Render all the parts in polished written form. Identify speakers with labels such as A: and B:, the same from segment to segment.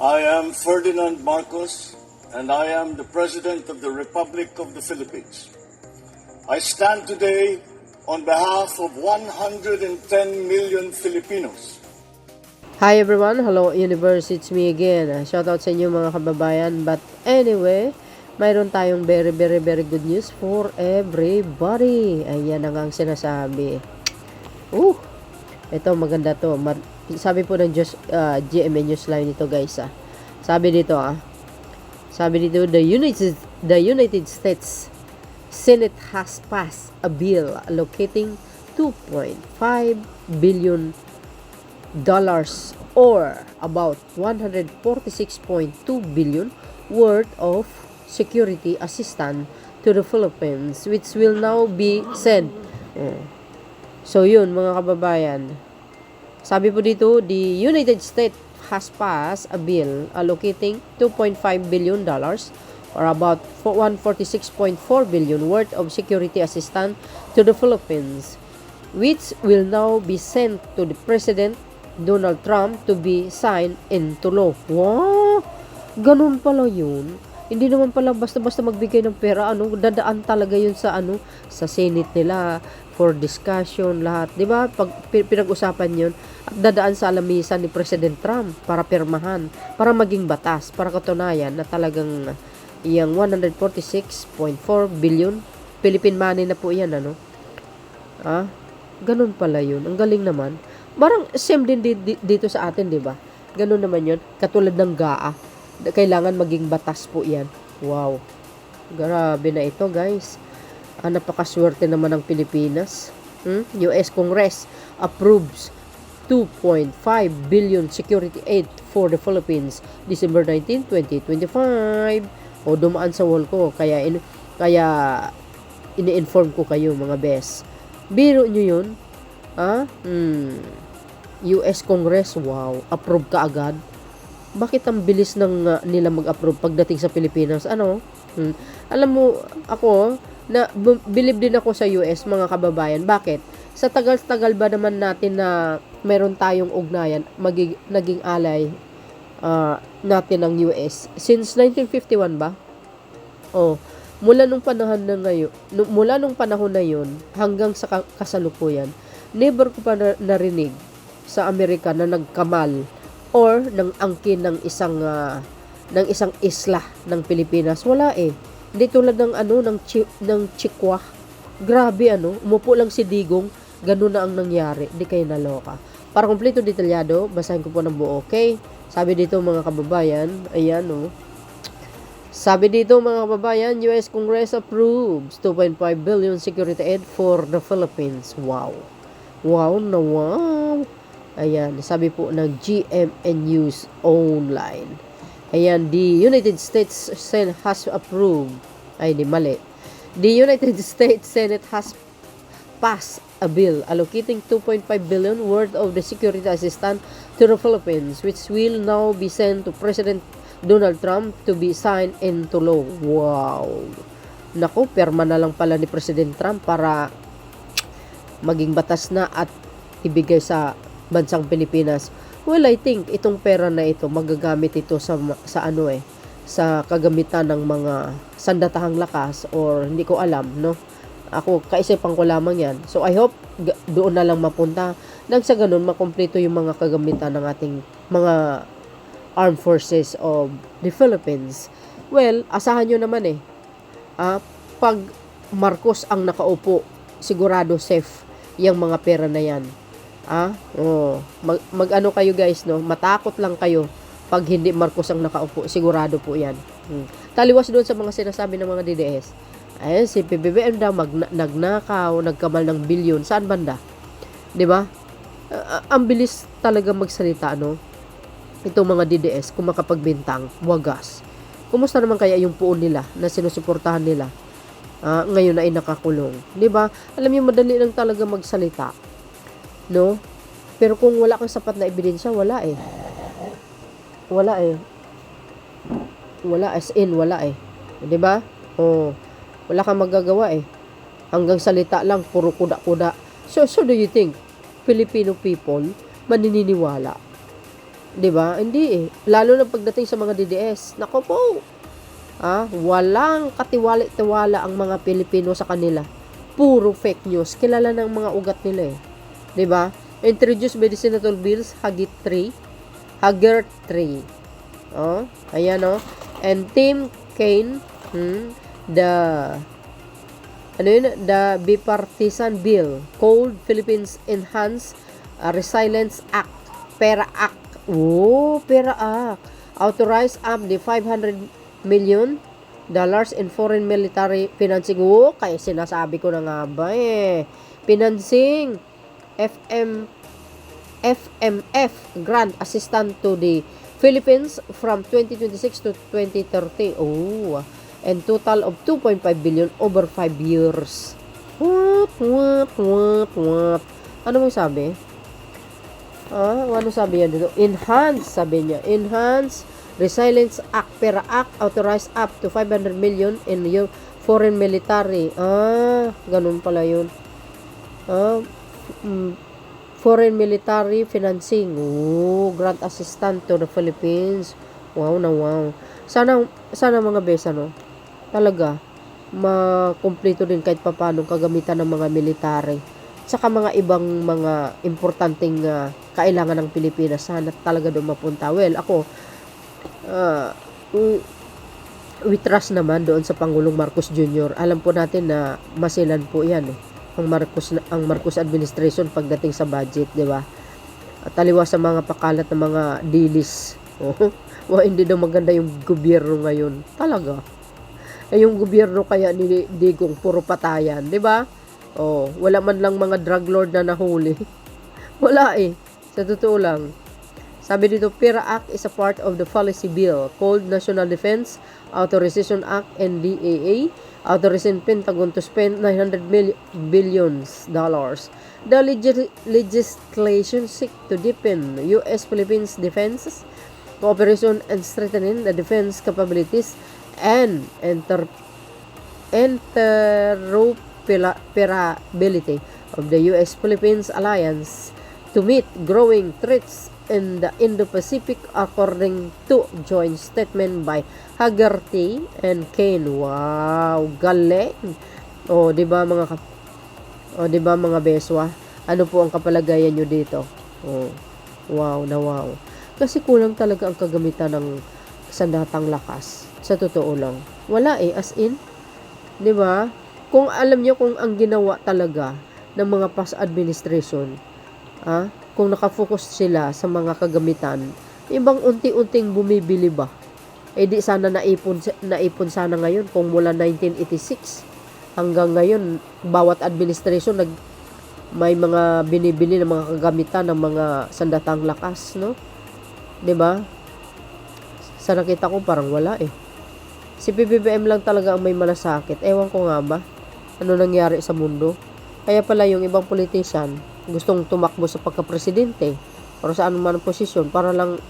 A: I am Ferdinand Marcos, and I am the President of the Republic of the Philippines. I stand today on behalf of 110 million Filipinos.
B: Hi everyone, hello universe, it's me again. Shoutout sa inyo mga kababayan. But anyway, mayroon tayong very good news for everybody. Ayan ang sinasabi. Ito maganda to. Sabi po ng GMA Newsline ito guys. Sabi dito the United States Senate has passed a bill allocating 2.5 billion dollars or about 146.2 billion worth of security assistance to the Philippines, which will now be sent. So yun mga kababayan, sabi po dito, the United States has passed a bill allocating 2.5 billion dollars or about 146.4 billion worth of security assistance to the Philippines, which will now be sent to the President Donald Trump to be signed into law. Wow! Ganun pala yun. Hindi naman pala basta-basta magbigay ng pera, dadaan talaga yun sa sa Senate nila for discussion lahat, 'di ba? Pag pinag-usapan 'yun, at dadaan sa alamisan ni President Trump para pirmahan, para maging batas, para katunayan na talagang yung 146.4 billion Philippine money na po 'yan, ganun pala 'yun. Ang galing naman. Parang same din dito sa atin, 'di ba? Ganun naman 'yun, katulad ng GAA. Kailangan maging batas po 'yan. Wow. Grabe na ito, guys. Napakaswerte naman ng Pilipinas. US Congress approves 2.5 billion security aid for the Philippines December 19, 2025. Dumaan sa wall ko kaya ini-inform ko kayo mga bes. Biro nyo 'yun? US Congress, wow, approve ka agad. Bakit ang bilis nila mag-approve pagdating sa Pilipinas? Alam mo, ako, na believe din ako sa US, mga kababayan. Bakit? Sa tagal-tagal ba naman natin na meron tayong ugnayan, naging alay natin ng US? Since 1951 ba? Mula nung panahon na yun, hanggang sa kasalukuyan, never ko pa narinig sa Amerika na nagkamal or ng angkin ng isang isla ng Pilipinas. Wala eh. Hindi tulad ng ng Chikwa. Grabe umupo lang si Digong, ganun na ang nangyari. Hindi kayo naloka. Para kumpleto detalyado, basahin ko po ng buo, okay? Sabi dito mga kababayan, ayan Sabi dito mga kababayan, US Congress approves 2.5 billion security aid for the Philippines. Wow. Wow na wow. Ayan, sabi po ng GMA News Online. Ayan, the United States Senate has approved. The United States Senate has passed a bill allocating 2.5 billion worth of the security assistance to the Philippines, which will now be sent to President Donald Trump to be signed into law. Wow! Naku, perma na lang pala ni President Trump para maging batas na at ibigay sa bansang Pilipinas. Well, I think itong pera na ito magagamit ito sa kagamitan ng mga sandatahang lakas or hindi ko alam, Ako, kaisipan ko lamang yan. So, I hope doon na lang mapunta nang sa ganun makumpleto yung mga kagamitan ng ating mga armed forces of the Philippines. Well, asahan nyo naman pag Marcos ang nakaupo, sigurado safe yung mga pera na yan. Mag-ano kayo guys, matakot lang kayo pag hindi Marcos ang nakaupo, sigurado po yan. Taliwas doon sa mga sinasabi ng mga DDS. Si PBBM daw nagnakaw, nagkamal ng bilyon. Saan banda? 'Di ba? Ang bilis talaga magsalita, itong mga DDS kung makapagbintang, wagas. Kumusta naman kaya yung puon nila na sinusuportahan nila? Ngayon ay nakakulong. 'Di ba? Alam niyo, madali lang talaga magsalita. Pero kung wala kang sapat na ebidensya, wala eh. Wala as in, wala eh. 'Di ba? Wala kang magagawa eh. Hanggang salita lang, puro kuda-kuda. So do you think Filipino people maniniwala 'Di ba? Hindi eh. Lalo na pagdating sa mga DDS. Nako po. Walang katiwala-tiwala ang mga Pilipino sa kanila. Puro fake news. Kilala ng mga ugat nila eh. 'Di ba? Introduced by the Senator Bills Haggart 3. Ayan And Tim Kaine, the bipartisan bill called Philippines Enhanced Resilience Act, PERA Act. PERA Act. Authorized up the $500 million in foreign military financing. Kaya sinasabi ko na nga ba financing FMF grant assistance to the Philippines from 2026 to 2030. And total of 2.5 billion over 5 years. What? Ano mong sabi? Ano sabi yan dito? Sabi niya. Enhance Resilience Act, PERA Act, authorized up to 500 million in your foreign military. Ganun pala yun. Foreign military financing. Grant assistance to the Philippines. Wow. Sana mga besa, talaga, makumpleto din kahit papano kagamitan ng mga military. Saka mga ibang mga importanteng kailangan ng Pilipinas. Sana talaga doon mapunta. Well, ako, we trust naman doon sa Pangulong Marcos Jr. Alam po natin na masilan po yan ang Marcos administration pagdating sa budget, di ba? At taliwas sa mga pakalat ng mga dilis. Hindi daw maganda yung gobyerno ngayon. Talaga. Yung gobyerno kaya ni Digong puro patayan, di ba? Wala man lang mga drug lord na nahuli. Wala sa totoo lang. Sabi dito, PERA Act is a part of the policy bill called National Defense Authorization Act, NDAA, authorizing Pentagon to spend $900 billion. The legislation seeks to deepen U.S.-Philippines defense cooperation and strengthening the defense capabilities and interoperability of the U.S.-Philippines alliance to meet growing threats in the Indo-Pacific according to joint statement by Hagerty and Kaine. Wow, galing. Di ba mga beswa? Ano po ang kapalagayan nyo dito? Wow. Kasi kulang talaga ang kagamitan ng sandatang lakas. Sa totoo lang. Wala as in. Di ba? Kung alam nyo kung ang ginawa talaga ng mga past administration, kung nakafocus sila sa mga kagamitan, ibang unti-unting bumibili ba? Di sana naipon sana ngayon kung mula 1986 hanggang ngayon, bawat administration may mga binibili ng mga kagamitan ng mga sandatang lakas, no? 'Di ba? Sa nakita ko parang wala Si PBBM lang talaga ang may malasakit. Ewan ko nga ba ano nangyari sa mundo. Kaya pala yung ibang politician gustong tumakbo sa pagka-presidente o sa anumang posisyon para lang,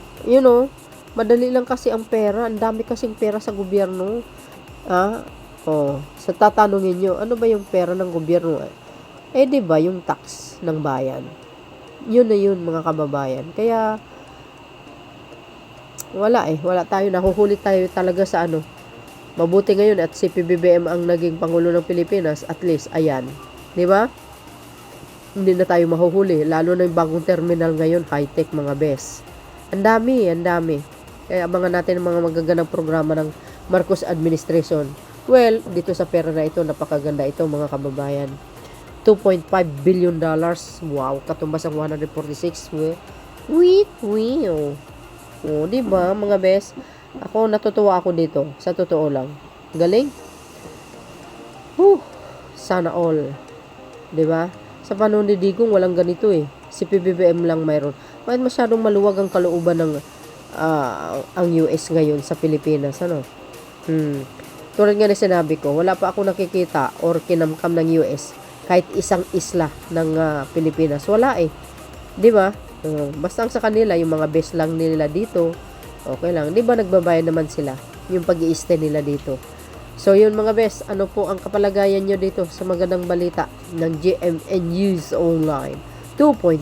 B: madali lang kasi ang pera. Ang dami kasing pera sa gobyerno. Sa tatanungin nyo, ano ba yung pera ng gobyerno? Di ba yung tax ng bayan? Yun na yun, mga kababayan. Kaya, wala tayo. Nahuhuli tayo talaga sa Mabuti ngayon at si PBBM ang naging Pangulo ng Pilipinas, at least, ayan. Di ba? Hindi na tayo mahuhuli. Lalo na yung bagong terminal ngayon, high-tech mga bes. Ang dami. Kaya abangan natin ang mga magaganang programa ng Marcos administration. Well, dito sa pera na ito, napakaganda ito mga kababayan. $2.5 billion. Wow, katumbas ang 146. Diba mga bes? Ako, natutuwa ako dito. Sa totoo lang. Galing. Sana all. Diba? Sa panahon ni Digong, walang ganito Si PBBM lang mayroon. Bakit masyadong maluwag ang kalooban ng ang US ngayon sa Pilipinas, Tulad nga na sinabi ko, wala pa ako nakikita or kinamkam ng US kahit isang isla ng Pilipinas. Wala Di ba? Basta ang sa kanila, yung mga best lang nila dito, okay lang. Di ba nagbabayad naman sila yung pag-i-stay nila dito? So, yun mga best, ano po ang kapalagayan nyo dito sa magandang balita ng GMA News Online? 2.5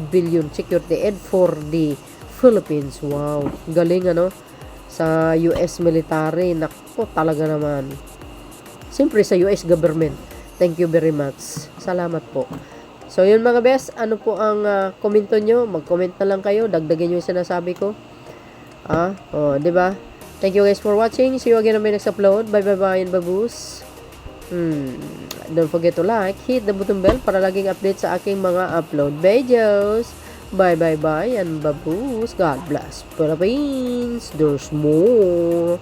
B: billion security aid for the Philippines. Wow, galing ano, sa US military. Nako, talaga naman. Siyempre sa US government. Thank you very much. Salamat po. So yun mga best, ano po ang komento nyo? Mag-comment na lang kayo, dagdagan nyo yung sinasabi ko. Di ba? Thank you guys for watching. See you again on my next upload. Bye bye bye and baboos. Don't forget to like, hit the button bell para laging update sa aking mga upload videos. Bye bye bye and baboos. God bless Philippines. There's more.